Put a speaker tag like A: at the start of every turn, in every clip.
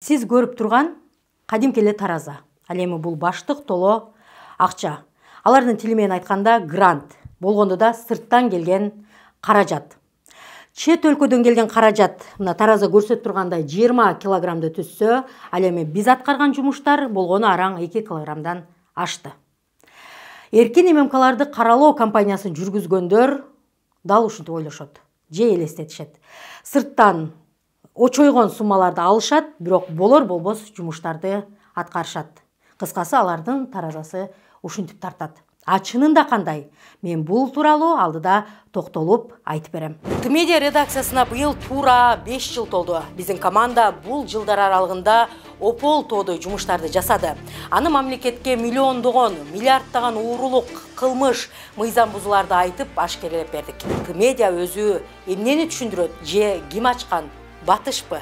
A: Сиз көрүп турган кадимки эле тараза. Ал эми бул баштык толо акча. Алардын тили менен айтканда грант. Болгондо да сырттан келген каражат. Чет өлкөдөн келген каражат, мына тараза көрсөтүп тургандай 20 килограммды түзсө, ал эми биз аткарган жумуштар болгону араң 2 килограммдан ашты. Эркин ММКларды каралоо компаниясын жүргүзгөндөр дал ушинтип ойлошот, же элестетишет. Сырттан очойгон суммаларды алышат, бирок болор-болбос жумуштарды аткарышат. Кыскасы алардын таразасы ушинтип тартат. А чынында кандай? Мен бул тууралуу алдыда токтолуп айтып берем. Т-медиа редакциясына быйыл туура 5 жыл толду. Биздин команда бул жылдар аралыгында опол тоодой жумуштарды жасады. Аны мамлекетке миллиондогон, миллиарддаган уурулук, кылмыш, мыйзам бузууларды айтып ашкерелеп бердик. Т-медиа өзү эмнени түшүндүрөт, же ким ачкан? Батышпы?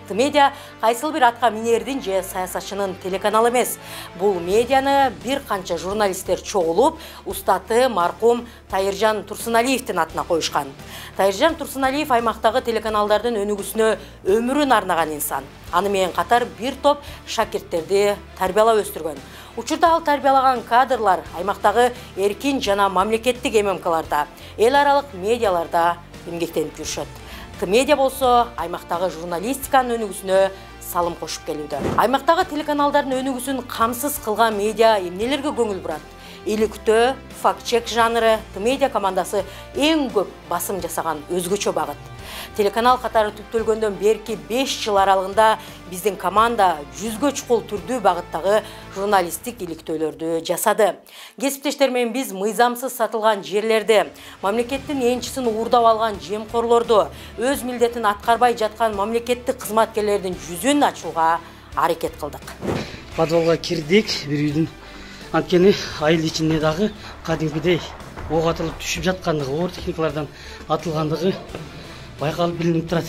A: Т-медиа кайсыл бир атка минердин же саясатчынын телеканалы эмес. Бул медианы бир канча журналисттер чогулуп, устаты маркум Тайыржан Турсуналиевдин атына коюшкан. Тайыржан Турсуналиев аймактагы телеканалдардын өнүгүүсүнө өмүрүн арнаган инсан. Аны менен катар бир топ шакирттерди тарбиялап өстүргөн. Учурда ал тарбиялаган кадрлар аймактагы эркин жана мамлекеттик ММКларда, эл аралык медиаларда эмгектенип жүрүшөт. Т-медиа болсо аймактагы журналистиканын өнүгүүсүнө салым кошуп келүүдө. Аймактагы телеканалдардын өнүгүүсүн камсыз кылган медиа эмнелерге көңүл бурат? Иликтөө, факт-чек жанры Т-медиа командасы эң көп басым жасаган өзгөчө багыт. Телеканал катары түптөлгөндөн берки 5 жыл аралыгында биздин команда 100гө чукул түрдүү багыттагы журналисттик иликтөөлөрдү жасады. Кесиптештер менен биз мыйзамсыз сатылган жерлерди, мамлекеттин энчисин уурдап алган жемкорлорду, өз милдетин аткарбай жаткан мамлекеттик кызматкерлердин жүзүн ачууга аракет кылдык.
B: Подвалга кирдик, бир үйдүн. Анткени айыл ичинде дагы кадимкидей ок атылып түшүп жаткандыгы, оор техникалардан атылгандыгы байкалып билинип турат.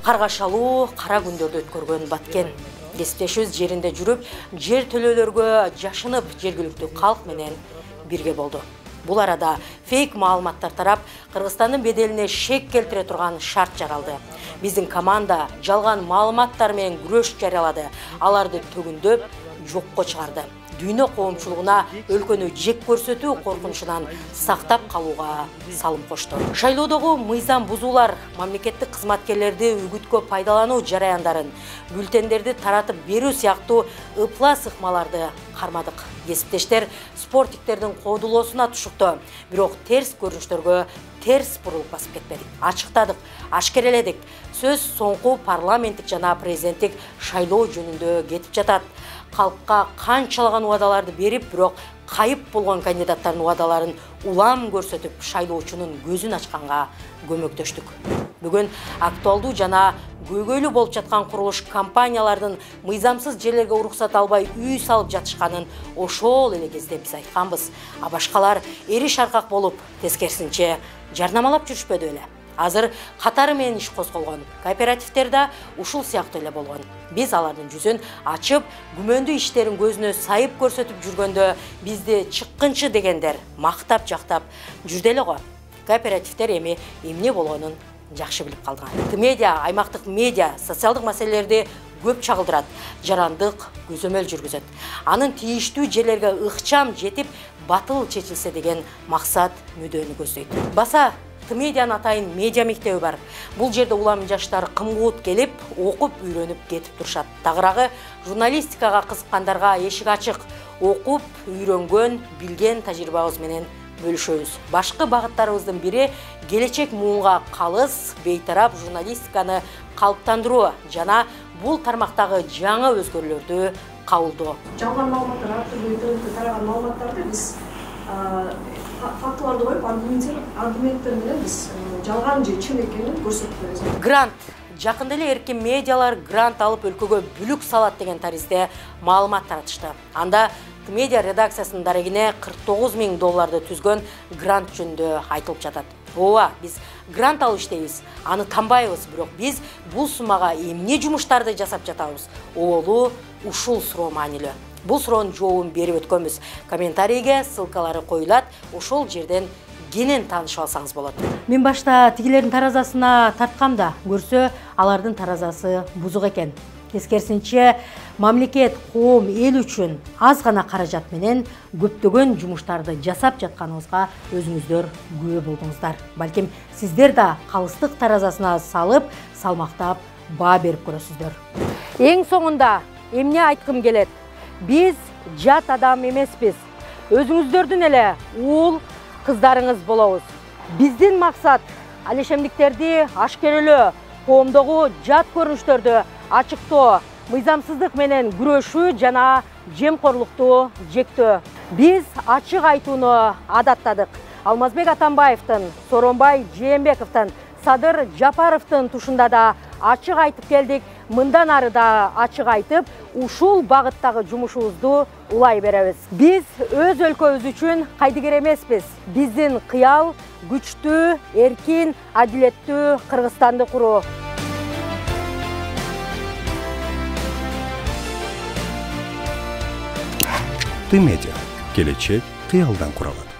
A: Каргашалуу, кара күндөрдү өткөргөн Баткен. Кесиптешибиз жеринде жүрүп, жер төлөөлөргө жашынып, жергиликтүү калк менен бирге болду. Бул арада фейк маалыматтар тарап, Кыргызстандын беделине шек келтире турган шарт жаралды. Биздин команда жалган маалыматтар менен күрөш жарыялады. Аларды төгүндөп, жокко чыгарды. Дүйнө коомчулугуна өлкөнү жек көрсөтүү коркунучунан сактап калууга салым кошту. Шайлоодогу мыйзам бузуулар, мамлекеттик кызматкерлерди үгүткө пайдалануу жараяндарын, бюллетендерди таратып берүү сыяктуу ыплас ыкмаларды кармадык. Кесиптештер спортиктердин кодулоосуна тушукту, бирок терс көрүнүштөргө терс бурулуп басып кетпедик. Ачыктадык, ашкереледик. Сөз соңку парламенттик жана президенттик шайлоо жөнүндө кетип жатат. Халкка канчалаган убадаларды берип, бирок кайып болгон кандидаттардын убадаларын улам көрсөтүп, шайлоочунун көзүн ачканга көмөктөштүк. Бүгүн актуалдуу жана көйгөйлүү болуп жаткан курулуш компаниялардын мыйзамсыз жерлерге уруксат албай үй салып жатышканын ошол эле кезде биз айтканбыз. А башкалар эри шаркак болуп, тескерисинче жарнамалап жүрүшпөдү беле. Азыр катары менен иш козголгон. Кооперативдер да ушул сыяктуу эле болгон. Биз алардын жүзүн ачып, күмөндүү иштерин көзүнө сайып көрсөтүп жүргөндө бизди чыккынчы дегендер мактап жактап жүрдү эле го. Кооперативдер эми эмне болгонун жакшы билип калган. Т-медиа, аймактык медиа, социалдык маселелерди көп чагылдырат, жарандык көзөмөл жүргүзөт. Анын тийиштүү жерлерге ыкчам жетип, батыл чечилсе деген максат мүдөнү көздөйт. Баса Т-медианын атайын медиа мектеби бар. Бул жерде улам жаштар кымгуут келип, окуп, үйрөнүп кетип турушат. Тагыраагы журналистикага кызыккандарга эшик ачык. Окуп, үйрөнгөн, билген тажрыйбабыз менен бөлүшөбүз. Башкы багыттарыбыздын бири келечек муунга калыс, бейтарап журналистиканы калыптандыруу жана бул тармактагы жаңы өзгөрүүлөрдү кабылдоо.
C: Жалган маалыматтар, ар түрдүү интернетте тараган маалыматтарды биз фактыларды коюп, аргументтер менен биз жалган же чын экенин көрсөтүп беребиз.
A: Грант. Жакында эле эркин медиалар грант алып өлкөгө бүлүк салат деген таризде маалымат таратышты. Анда Т-медиа редакциясынын дарегине $49,000 түзгөн грант жөнүндө айтылып жатат. Ооба, биз грант алып иштейбиз, аны танбайбыз, бирок биз бул суммага эмне жумуштарды жасап жатабыз? Оолу ушул суроо маанилүү. Бул суроонун жообун берип өткөнбүз. Комментарийге ссылкалары коюлат, ошол жерден кенен таанышып алсаңыз болот. Мен башта тигилердин таразасына тарткам да, көрсө алардын таразасы бузук экен. Тескерисинче, мамлекет, коом, эл үчүн аз гана каражат менен көптөгөн жумуштарды жасап жатканыбызга өзүңүздөр күбө болдуңуздар. Балким сиздер да калыстык таразасына салып, салмактап баа берип көрөсүздөр. Эң соңунда эмне айткым келет? Биз жат адам эмеспиз. Өзүңүздөрдүн эле уул кыздарыңыз болобуз. Биздин максат алешемдиктерди ашкерелөө, коомдогу жат көрүнүштөрдү ачыктоо, мыйзамсыздык менен күрөшүү жана жемкорлукту жектөө. Биз ачык айтууну адаттадык. Алмазбек Атамбаевдин, Сооронбай Жээнбековдун, Садыр Жапаровдун тушунда да ачык айтып келдик. Мындан ары да ачык айтып, ушул багыттагы жумушубузду улай беребиз. Биз өз өлкөбүз үчүн кайдыгер эмеспиз. Биздин кыял күчтүү, эркин, адилеттүү Кыргызстанды куруу.
D: Ты медиа. Келечек кыялдан куралат.